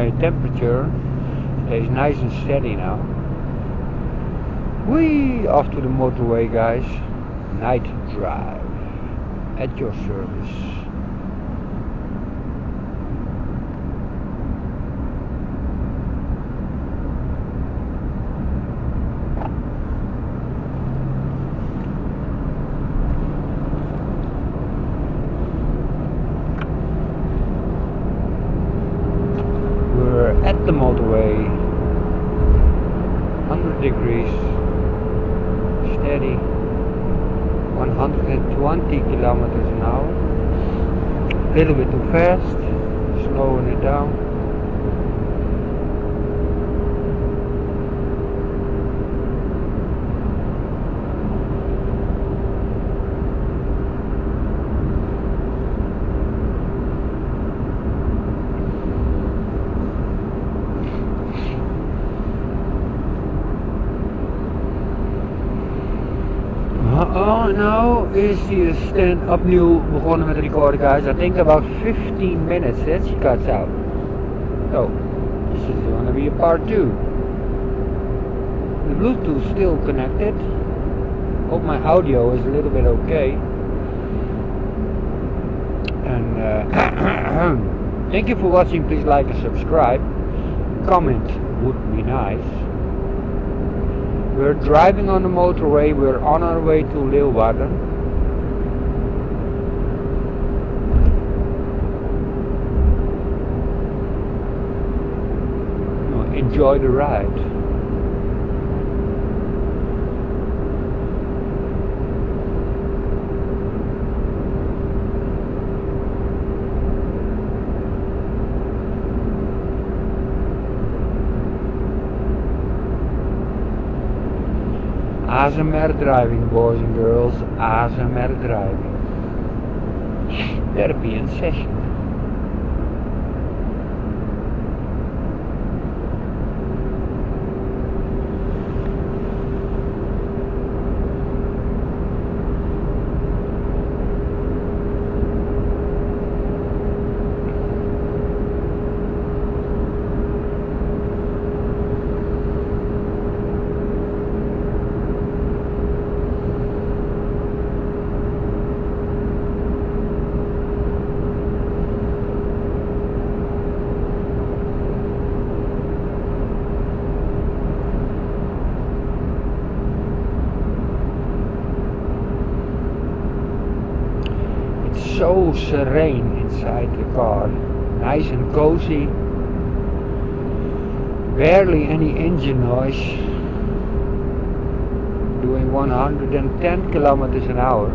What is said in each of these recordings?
my temperature stays nice and steady now. Whee! Off to the motorway, guys. Night drive at your service. At the motorway, 100 degrees, steady, 120 kilometers an hour, a little bit too fast, slowing it down. Now is the stand opnieuw begonnen met recorden, guys. I think about 15 minutes that she cuts out. So this is going to be a part 2. The Bluetooth still connected. Hope my audio is a little bit okay. And thank you for watching. Please like and subscribe. Comment would be nice. We're driving on the motorway, we're on our way to Leeuwarden. Enjoy the ride. ASMR driving, boys and girls, ASMR driving. Therapy in session. So serene inside the car, nice and cozy, barely any engine noise, doing 110 kilometers an hour,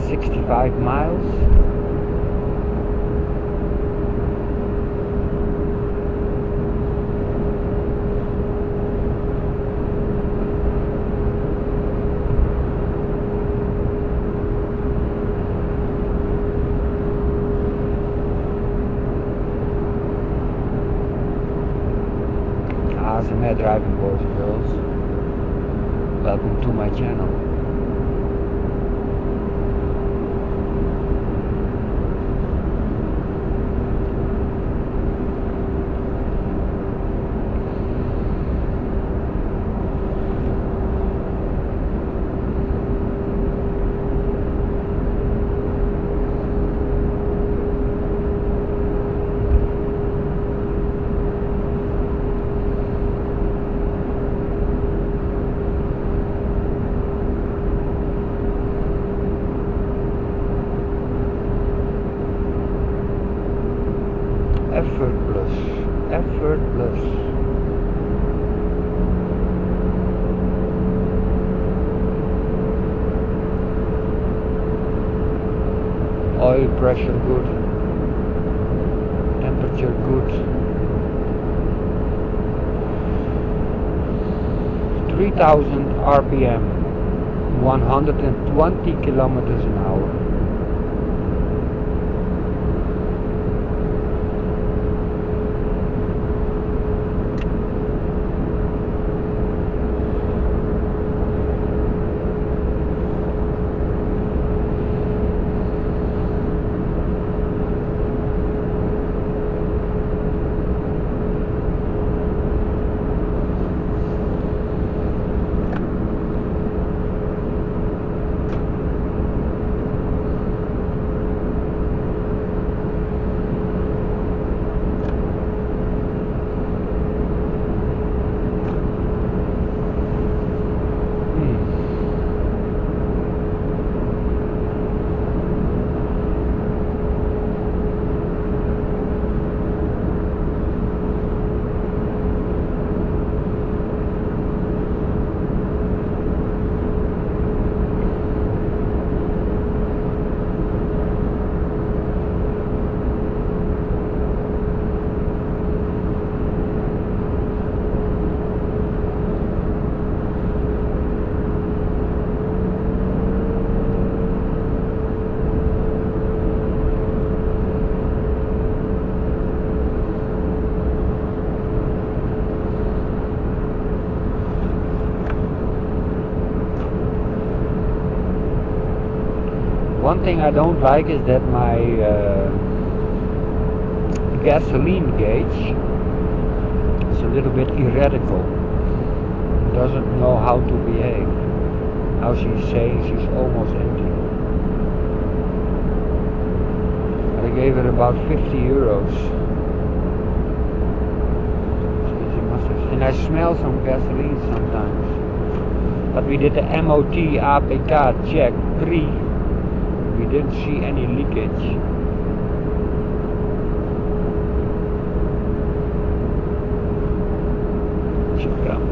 65 miles. ASMR driving, boys and girls. Welcome to my channel. Effortless. Oil pressure good, temperature good. 3000 RPM, 120 kilometers an hour. One thing I don't like is that my gasoline gauge is a little bit erratical. Doesn't know how to behave. Now she's saying she's almost empty. I gave her about 50 euros. She must have, and I smell some gasoline sometimes. But we did the MOT APK check pre. We didn't see any leakage. Should come.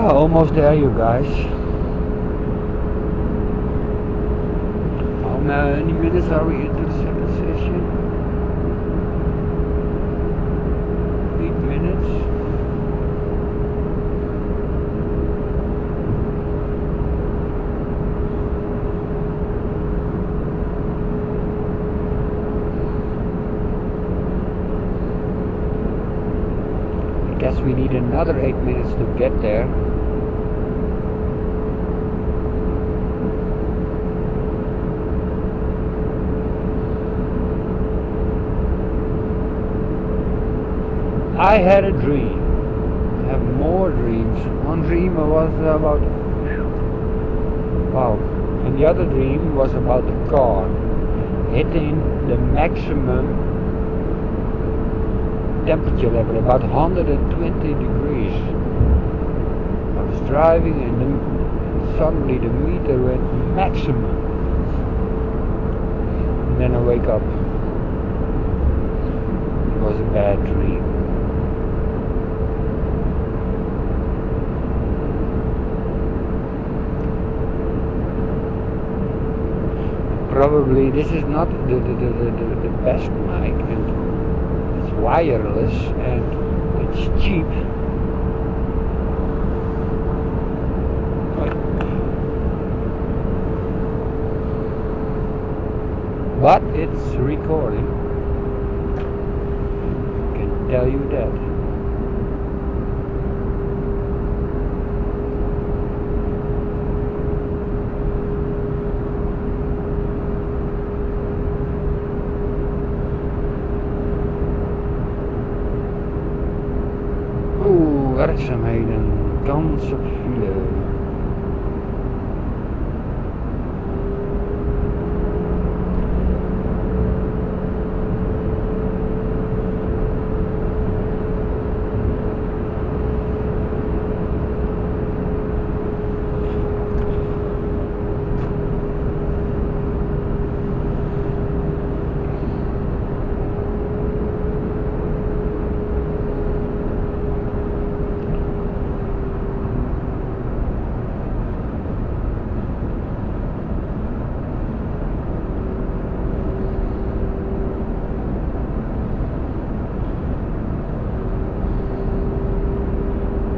Almost there, you guys. How many minutes are we into the second session? 8 minutes. I guess we need another 8 minutes to get there. I had a dream. I have more dreams. One dream was about wow, and the other dream was about the car hitting the maximum temperature level, about 120 degrees. I was driving and then suddenly the meter went maximum. And then I wake up. It was a bad dream. Probably this is not the best mic, and it's wireless and it's cheap. But it's recording. I can tell you that. Werkzaamheden, kans op file.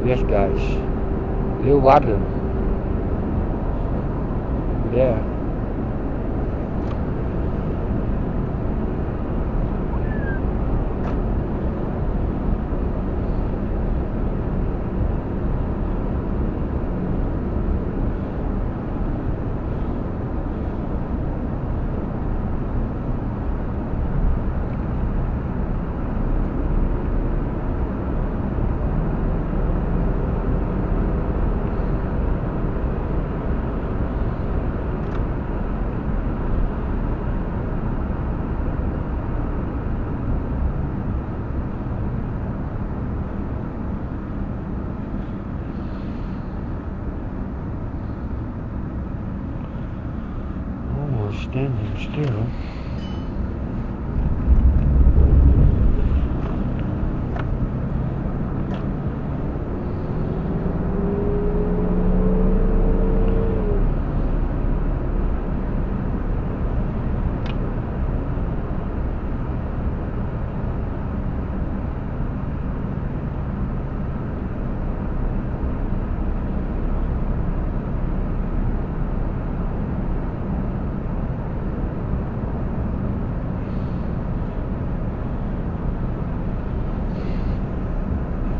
Yes guys, Leeuwarden, there. Standing still.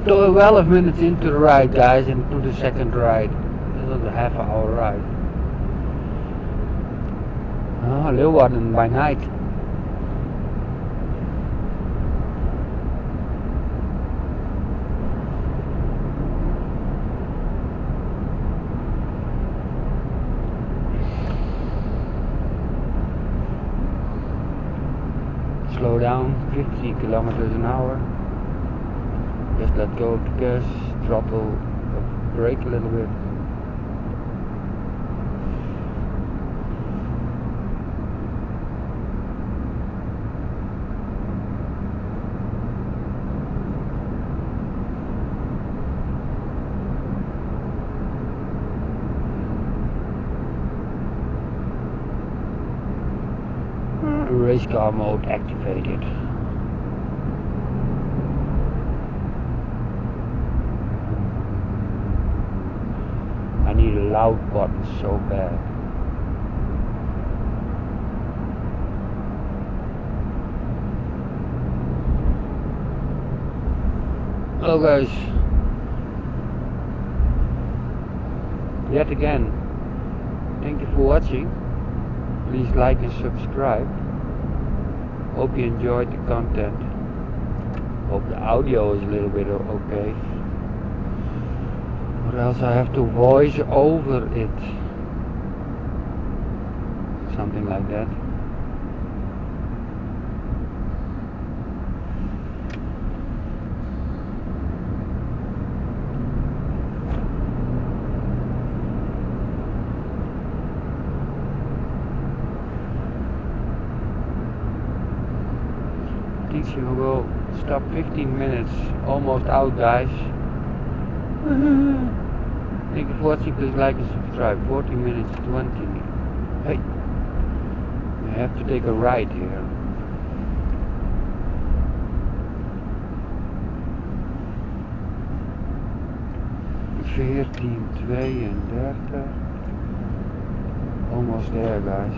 12 minutes into the ride, guys, into the second ride. This was a half-hour ride. Oh, Leeuwarden by night. Slow down, 50 kilometers an hour. Just let go of the gas, throttle, brake a little bit. Race car mode activated. I need a loud button so bad. Hello guys. Yet again, thank you for watching. Please like and subscribe. Hope you enjoyed the content. Hope the audio is a little bit okay. Or else I have to voice over it. Something like that. She will stop 15 minutes, almost out guys. Thank you for watching, please like and subscribe. 14 minutes 20. Hey, I have to take a ride here. Almost there guys.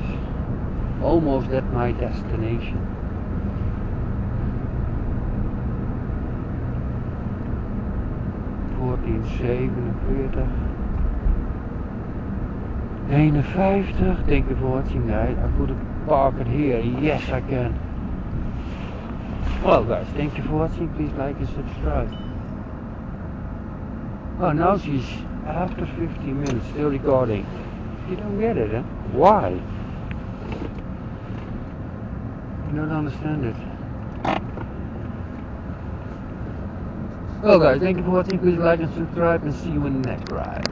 Almost at my destination. 47, 51. Thank you for watching guys. I could park it here. Yes I can. Well guys, thank you for watching. Please like and subscribe. Oh, now she's after 15 minutes still recording. You don't get it, huh? Why? I don't understand it. Well guys, thank you for watching. Please like and subscribe and see you in the next ride.